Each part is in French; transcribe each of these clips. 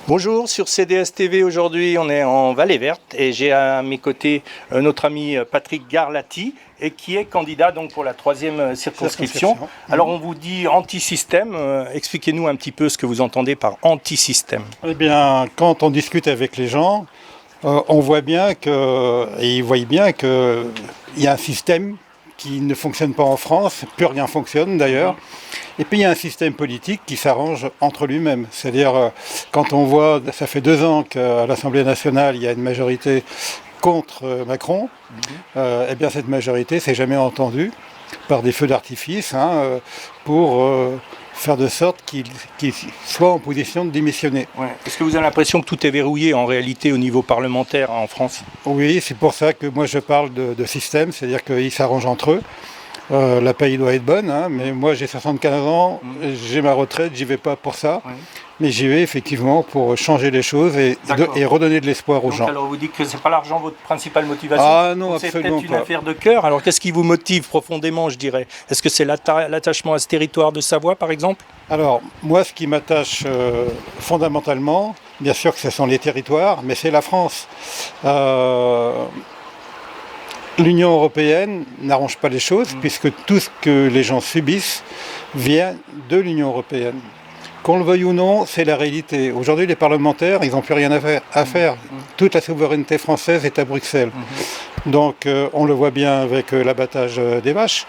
Bonjour, sur CDS TV aujourd'hui on est en Vallée Verte et j'ai à mes côtés notre ami Patrick Garlati et qui est candidat donc pour la 3e circonscription. Alors on vous dit anti-système, expliquez-nous un petit peu ce que vous entendez par anti-système. Eh bien, quand on discute avec les gens, on voit bien et ils voient bien qu'il y a un système qui ne fonctionne pas en France, plus rien fonctionne d'ailleurs. Et puis il y a un système politique qui s'arrange entre lui-même. C'est-à-dire, quand on voit, ça fait 2 ans qu'à l'Assemblée nationale, il y a une majorité contre Macron, eh bien cette majorité s'est jamais entendue par des feux d'artifice pour faire de sorte qu'il soit en position de démissionner. Ouais. Est-ce que vous avez l'impression que tout est verrouillé en réalité au niveau parlementaire en France ? Oui, c'est pour ça que moi je parle de système, c'est-à-dire qu'ils s'arrangent entre eux. La paye doit être bonne, mais moi j'ai 75 ans, j'ai ma retraite, j'y vais pas pour ça, mais j'y vais effectivement pour changer les choses et redonner de l'espoir aux gens. Alors vous dites que c'est pas l'argent votre principale motivation ? Ah non, c'est absolument peut-être une affaire de cœur. Alors qu'est-ce qui vous motive profondément, je dirais ? Est-ce que c'est l'attachement à ce territoire de Savoie par exemple ? Alors moi ce qui m'attache fondamentalement, bien sûr que ce sont les territoires, mais c'est la France. L'Union européenne n'arrange pas les choses puisque tout ce que les gens subissent vient de l'Union européenne. Qu'on le veuille ou non, c'est la réalité. Aujourd'hui, les parlementaires, ils n'ont plus rien à faire. Toute la souveraineté française est à Bruxelles. Donc, on le voit bien avec l'abattage des vaches.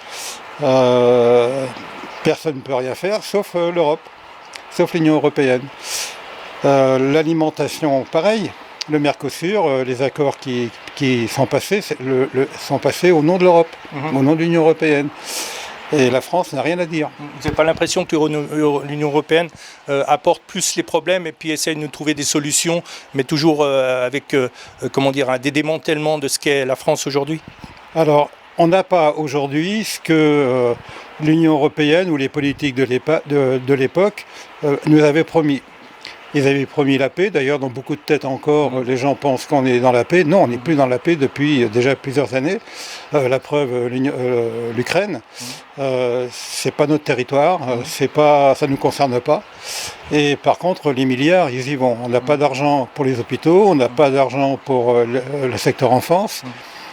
Personne ne peut rien faire, sauf l'Europe, sauf l'Union européenne. L'alimentation, pareil. Le Mercosur, les accords qui sont passés, sont passés au nom de l'Europe, au nom de l'Union européenne. Et la France n'a rien à dire. Vous n'avez pas l'impression que l'Union européenne apporte plus les problèmes et puis essaie de nous trouver des solutions, mais toujours avec des démantèlements de ce qu'est la France aujourd'hui ? Alors, on n'a pas aujourd'hui ce que l'Union européenne ou les politiques de l'époque nous avaient promis. Ils avaient promis la paix, d'ailleurs dans beaucoup de têtes encore, les gens pensent qu'on est dans la paix. Non, on n'est plus dans la paix depuis déjà plusieurs années. La preuve, l'Ukraine, c'est pas notre territoire, ça ne nous concerne pas. Et par contre, les milliards, ils y vont. On n'a pas d'argent pour les hôpitaux, on n'a pas d'argent pour le secteur enfance.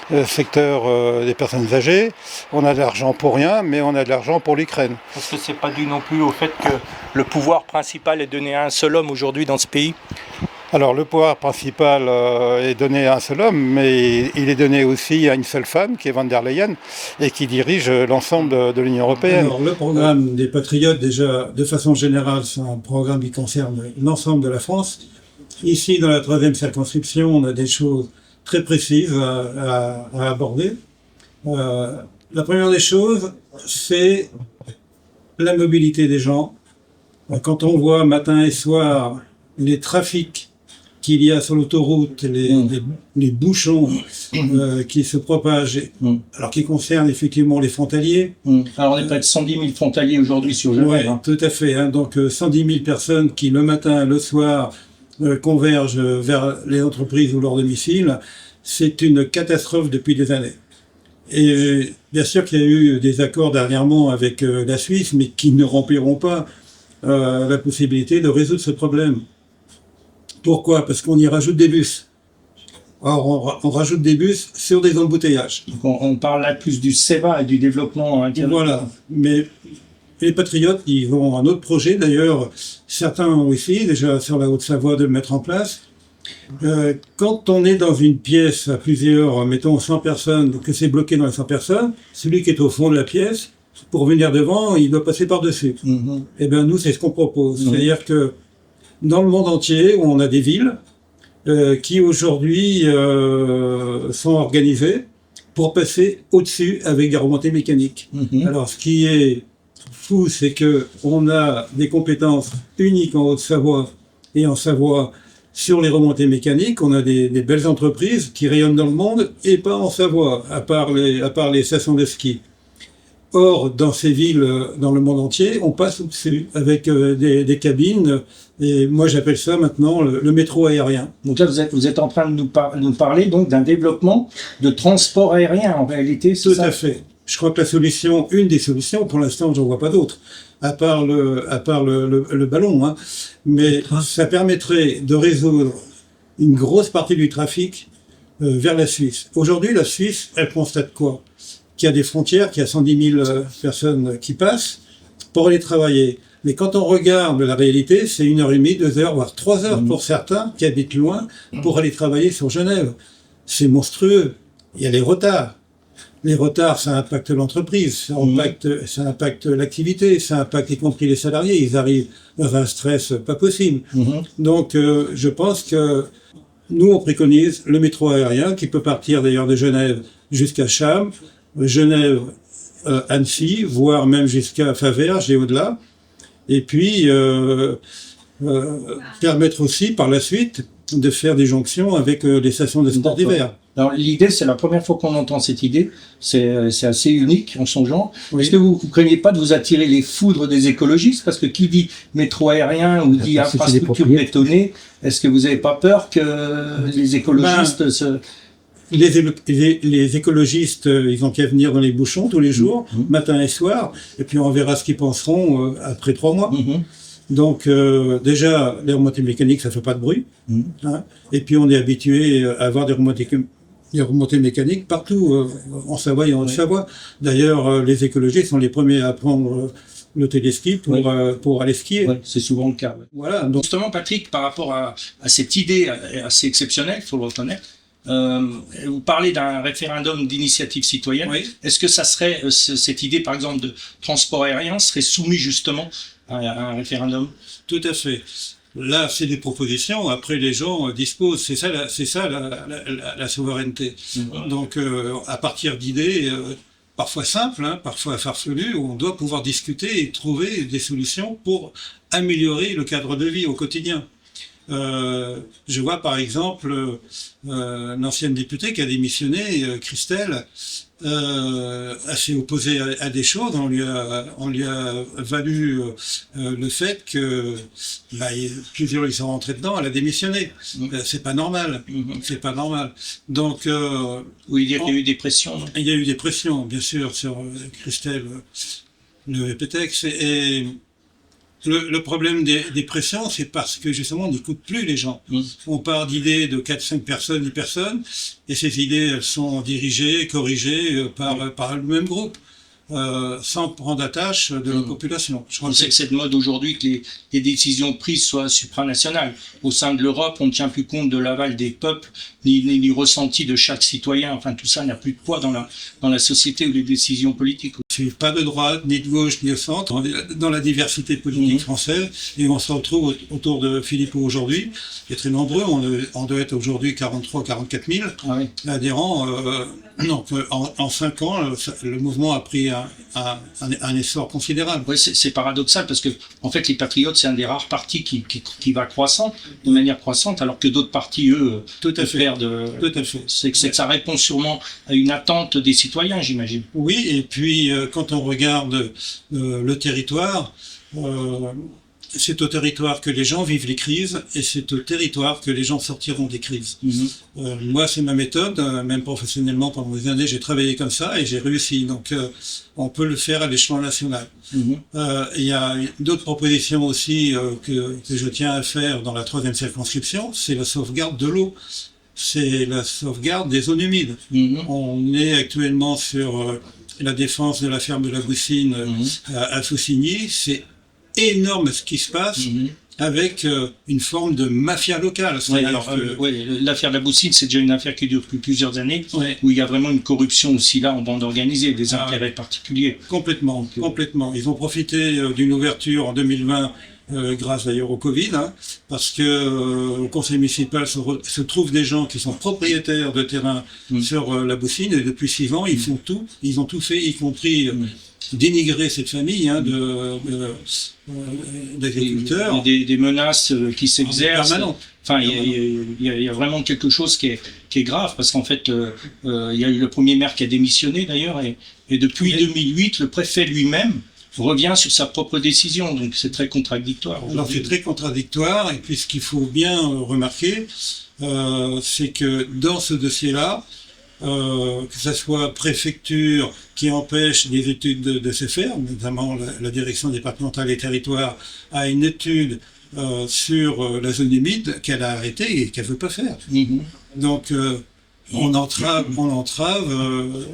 Le secteur des personnes âgées, on a de l'argent pour rien, mais on a de l'argent pour l'Ukraine. Est-ce que c'est pas dû non plus au fait que le pouvoir principal est donné à un seul homme aujourd'hui dans ce pays ? Alors le pouvoir principal est donné à un seul homme, mais il est donné aussi à une seule femme, qui est Van der Leyen, et qui dirige l'ensemble de l'Union européenne. Alors le programme des Patriotes, déjà, de façon générale, c'est un programme qui concerne l'ensemble de la France. Ici, dans la 3e circonscription, on a des choses très précises à aborder. La première des choses, c'est la mobilité des gens. Quand on voit matin et soir les trafics qu'il y a sur l'autoroute, les bouchons qui se propagent, alors qui concernent effectivement les frontaliers. Alors on est près de 110 000 frontaliers aujourd'hui sur Genève. Oui, tout à fait. Donc 110 000 personnes qui le matin, le soir, convergent vers les entreprises ou leur domicile, c'est une catastrophe depuis des années. Et bien sûr qu'il y a eu des accords dernièrement avec la Suisse, mais qui ne rempliront pas la possibilité de résoudre ce problème. Pourquoi ? Parce qu'on y rajoute des bus. Or, on rajoute des bus sur des embouteillages. Donc on parle là plus du SEVA et du développement intérieur. Voilà, mais les Patriotes, ils ont un autre projet, d'ailleurs, certains ont essayé déjà sur la Haute-Savoie de le mettre en place. Quand on est dans une pièce à plusieurs, mettons 100 personnes, que c'est bloqué dans les 100 personnes, celui qui est au fond de la pièce, pour venir devant, il doit passer par-dessus. Et bien nous, c'est ce qu'on propose. C'est-à-dire que dans le monde entier, où on a des villes qui aujourd'hui sont organisées pour passer au-dessus avec des remontées mécaniques. Alors ce qui est fou, c'est que on a des compétences uniques en Haute-Savoie et en Savoie sur les remontées mécaniques. On a des belles entreprises qui rayonnent dans le monde et pas en Savoie, à part les stations de ski. Or, dans ces villes, dans le monde entier, on passe au-dessus avec des cabines. Et moi, j'appelle ça maintenant le métro aérien. Donc là, vous êtes en train de nous parler donc d'un développement de transport aérien en réalité. Tout à fait. Je crois que une des solutions, pour l'instant, j'en vois pas d'autres, à part le ballon, hein, mais ça permettrait de résoudre une grosse partie du trafic vers la Suisse. Aujourd'hui, la Suisse, elle constate quoi? Qu'il y a des frontières, qu'il y a 110 000 personnes qui passent pour aller travailler. Mais quand on regarde la réalité, c'est 1h30, 2 heures, voire 3 heures pour certains qui habitent loin pour aller travailler sur Genève. C'est monstrueux. Il y a les retards. Les retards, ça impacte l'entreprise, ça impacte l'activité, ça impacte y compris les salariés. Ils arrivent dans un stress pas possible. Donc, je pense que nous, on préconise le métro aérien qui peut partir d'ailleurs de Genève jusqu'à Cham, Genève, Annecy, voire même jusqu'à Faverges et au-delà. Et puis, permettre aussi par la suite de faire des jonctions avec les stations de sport d'hiver. Alors l'idée, c'est la première fois qu'on entend cette idée, c'est assez unique en son genre. Oui. Est-ce que vous ne craignez pas de vous attirer les foudres des écologistes? Parce que qui dit métro aérien ou dit infrastructure bétonnée, est-ce que vous n'avez pas peur que les écologistes Les écologistes, ils ont qu'à venir dans les bouchons tous les jours, matin et soir, et puis on verra ce qu'ils penseront après 3 mois. Donc déjà, les remontées mécaniques, ça fait pas de bruit. Hein, et puis on est habitué à avoir des remontées mécaniques partout, en Savoie et en Haute-Savoie. D'ailleurs, les écologistes sont les premiers à prendre le téléski pour aller skier. C'est souvent le cas. Voilà. Donc... Justement, Patrick, par rapport à cette idée assez exceptionnelle, il faut le reconnaître, vous parlez d'un référendum d'initiative citoyenne. Est-ce que ça serait, cette idée, par exemple, de transport aérien serait soumise justement à un référendum? Tout à fait. Là, c'est des propositions. Après, les gens disposent. C'est ça la souveraineté. Donc, à partir d'idées parfois simples, hein, parfois farfelues, on doit pouvoir discuter et trouver des solutions pour améliorer le cadre de vie au quotidien. Je vois par exemple l'ancienne députée qui a démissionné, Christelle, s'est opposée à des choses. On lui a valu le fait que plusieurs ils sont rentrés dedans. Elle a démissionné. C'est pas normal. C'est pas normal. Donc oui, il y a eu des pressions. Il y a eu des pressions, bien sûr, sur Christelle le Pétex et le problème des pressions, c'est parce que justement on n'écoute plus les gens. On part d'idées de 4-5 personnes, 10 personnes, et ces idées elles sont dirigées, corrigées par le même groupe, sans prendre attache de la population. Je crois que c'est cette mode aujourd'hui que les décisions prises soient supranationales. Au sein de l'Europe, on ne tient plus compte de l'aval des peuples, ni du ressenti de chaque citoyen. Enfin, tout ça n'a plus de poids dans la société ou les décisions politiques. Pas de droite, ni de gauche, ni au centre, dans la diversité politique française, et on se retrouve autour de Philippot aujourd'hui. Il est très nombreux, on doit être aujourd'hui 43 44 000 adhérents. Donc en 5 ans, le mouvement a pris un essor considérable. Oui, c'est paradoxal parce que en fait les Patriotes, c'est un des rares partis qui va croissant, de manière croissante, alors que d'autres partis, eux, perdent. Tout à fait. C'est que ça répond sûrement à une attente des citoyens, j'imagine. Oui, et puis quand on regarde le territoire, c'est au territoire que les gens vivent les crises et c'est au territoire que les gens sortiront des crises. Moi, c'est ma méthode, même professionnellement pendant des années, j'ai travaillé comme ça et j'ai réussi. Donc, on peut le faire à l'échelon national. Il y a d'autres propositions aussi que je tiens à faire dans la 3e circonscription, c'est la sauvegarde de l'eau. C'est la sauvegarde des zones humides. On est actuellement sur la défense de la ferme de la Boussine à Faucigny. C'est énorme ce qui se passe avec une forme de mafia locale. L'affaire de la Boussine, c'est déjà une affaire qui dure depuis plusieurs années, où il y a vraiment une corruption aussi là en bande organisée, des intérêts particuliers. Complètement. Ils ont profité d'une ouverture en 2020, grâce d'ailleurs au Covid, parce que au conseil municipal se trouvent des gens qui sont propriétaires de terrain sur la Boussine, et depuis 6 ans, ils ont tout fait, y compris dénigrer cette famille d'agriculteurs. Des menaces qui s'exercent. Enfin, il y a vraiment quelque chose qui est grave, parce qu'en fait, il y a eu le premier maire qui a démissionné d'ailleurs, et depuis 2008, le préfet lui-même revient sur sa propre décision, donc c'est très contradictoire. Alors c'est très contradictoire, et puis ce qu'il faut bien remarquer, c'est que dans ce dossier-là, que ce soit préfecture qui empêche des études de se faire, notamment la direction départementale des territoires a une étude sur la zone humide qu'elle a arrêtée et qu'elle veut pas faire. Donc on entrave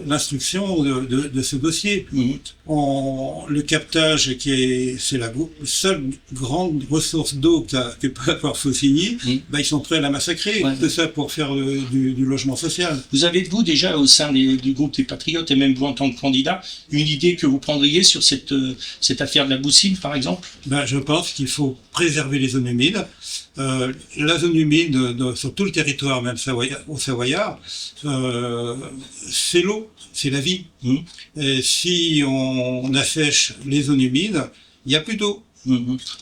l'instruction de ce dossier. Le captage, c'est la seule grande ressource d'eau que peut avoir Faucigny, ils sont prêts à la massacrer, tout ça pour faire du logement social. Vous avez, vous, déjà, au sein du groupe des Patriotes, et même vous en tant que candidat, une idée que vous prendriez sur cette affaire de la Boussine, par exemple? Je pense qu'il faut préserver les zones humides. La zone humide sur tout le territoire, même au Savoyard, c'est l'eau, c'est la vie. Et si on assèche les zones humides, il n'y a plus d'eau.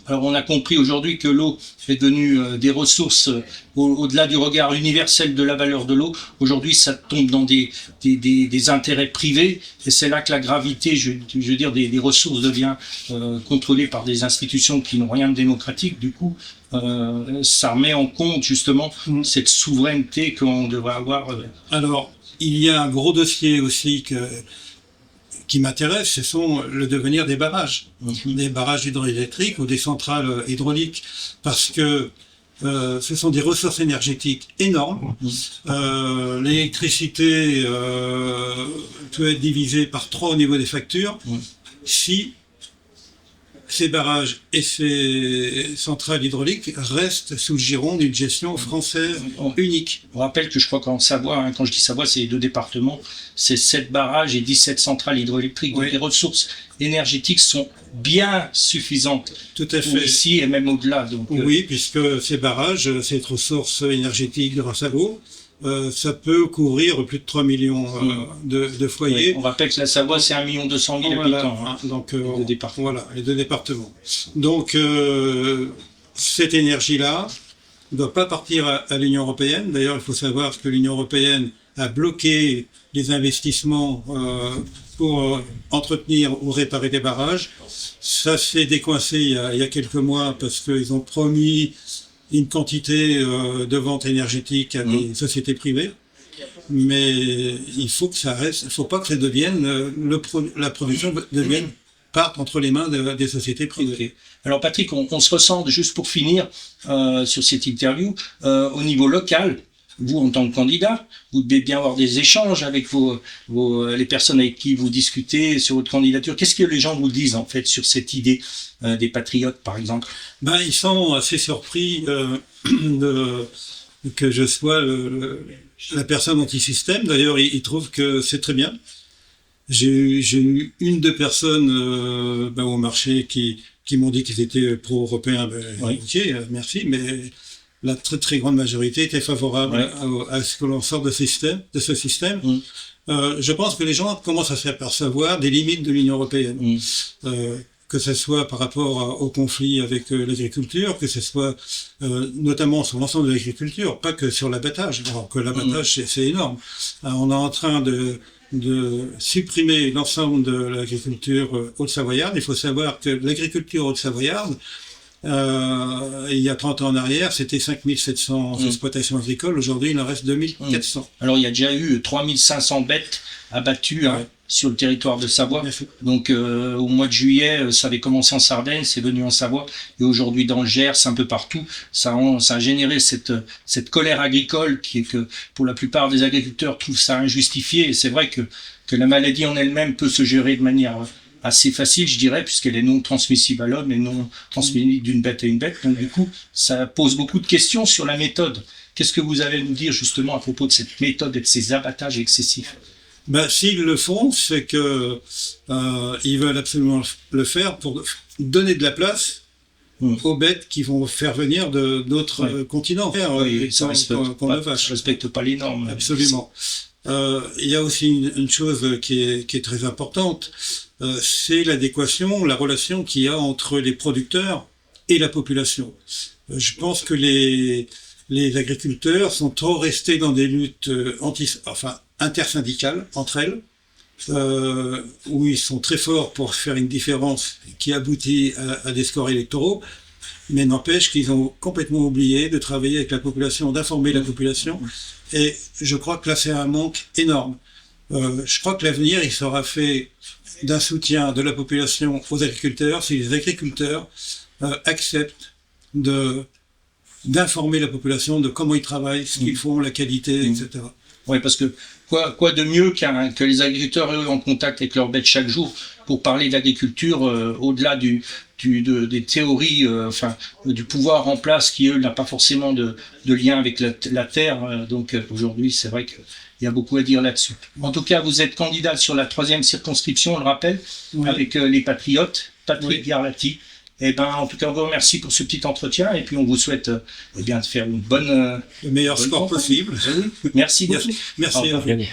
Alors on a compris aujourd'hui que l'eau est devenue des ressources au-delà du regard universel de la valeur de l'eau. Aujourd'hui, ça tombe dans des intérêts privés, et c'est là que la gravité, je veux dire, des ressources devient contrôlée par des institutions qui n'ont rien de démocratique. Du coup, ça remet en compte justement cette souveraineté qu'on devrait avoir. Alors, il y a un gros dossier aussi qui m'intéresse, ce sont le devenir des barrages, des barrages hydroélectriques ou des centrales hydrauliques, parce que ce sont des ressources énergétiques énormes. L'électricité peut être divisée par 3 au niveau des factures. Si ces barrages et ces centrales hydrauliques restent sous le giron d'une gestion française unique. On rappelle que je crois qu'en Savoie, quand je dis Savoie, c'est les 2 départements, c'est 7 barrages et 17 centrales hydroélectriques. Donc les ressources énergétiques sont bien suffisantes. Tout à fait. Ici et même au-delà. Donc, oui, puisque ces barrages, cette ressource énergétique grâce à l'eau, ça peut couvrir plus de 3 millions de foyers. Oui, on rappelle que la Savoie, c'est 1 200 000 habitants. Donc, les 2 départements. Voilà, les 2 départements. Donc, cette énergie-là ne doit pas partir à l'Union européenne. D'ailleurs, il faut savoir que l'Union européenne a bloqué les investissements pour entretenir ou réparer des barrages. Ça s'est décoincé il y a quelques mois parce qu'ils ont promis une quantité de vente énergétique à des sociétés privées, mais il faut que ça reste, il faut pas que ça devienne la production parte entre les mains des sociétés privées. Okay. Alors Patrick, on se ressent juste pour finir sur cette interview au niveau local. Vous, en tant que candidat, vous devez bien avoir des échanges avec les personnes avec qui vous discutez sur votre candidature. Qu'est-ce que les gens vous disent, en fait, sur cette idée des patriotes, par exemple? Ils sont assez surpris que je sois la personne anti-système. D'ailleurs, ils trouvent que c'est très bien. J'ai eu 1-2 personnes au marché qui m'ont dit qu'ils étaient pro-européens. Ok, merci, mais la très très grande majorité était favorable à ce que l'on sorte de ce système. Je pense que les gens commencent à s'apercevoir des limites de l'Union européenne. Que ce soit par rapport au conflit avec l'agriculture, que ce soit notamment sur l'ensemble de l'agriculture, pas que sur l'abattage, alors que l'abattage c'est énorme. On est en train de supprimer l'ensemble de l'agriculture haute-savoyarde. Il faut savoir que l'agriculture haute-savoyarde, il y a 30 ans en arrière, c'était 5700 exploitations agricoles. Aujourd'hui, il en reste 2400. Alors, il y a déjà eu 3500 bêtes abattues sur le territoire de Savoie. Donc, au mois de juillet, ça avait commencé en Sardaigne, c'est venu en Savoie. Et aujourd'hui, dans le Gers, un peu partout, ça a généré cette colère agricole qui est que, pour la plupart des agriculteurs, trouvent ça injustifié. Et c'est vrai que la maladie en elle-même peut se gérer de manière assez facile, je dirais, puisqu'elle est non transmissible à l'homme et non transmissible d'une bête à une bête. Donc du coup, ça pose beaucoup de questions sur la méthode. Qu'est-ce que vous avez à nous dire justement à propos de cette méthode et de ces abattages excessifs? S'ils le font, c'est que ils veulent absolument le faire pour donner de la place aux bêtes qui vont faire venir d'autres continents. Oui, ça respecte pas les normes. Absolument. Il y a aussi une chose qui est très importante, c'est l'adéquation, la relation qu'il y a entre les producteurs et la population. Je pense que les agriculteurs sont trop restés dans des luttes intersyndicales entre elles, où ils sont très forts pour faire une différence qui aboutit à des scores électoraux, mais n'empêche qu'ils ont complètement oublié de travailler avec la population, d'informer la population Et je crois que là, c'est un manque énorme. Je crois que l'avenir, il sera fait d'un soutien de la population aux agriculteurs si les agriculteurs acceptent d'informer la population de comment ils travaillent, ce qu'ils font, la qualité, etc. Oui, parce que quoi de mieux que les agriculteurs eux, en contact avec leurs bêtes chaque jour pour parler d'agriculture au-delà des théories, du pouvoir en place qui eux n'a pas forcément de lien avec la terre. Donc aujourd'hui, c'est vrai qu'il y a beaucoup à dire là-dessus. En tout cas, vous êtes candidat sur la 3e circonscription, on le rappelle, avec les Patriotes, Patrick Garlati. Eh ben, en tout cas, on vous remercie pour ce petit entretien et puis on vous souhaite de faire une bonne... le meilleur sport possible. Merci beaucoup. Merci à vous.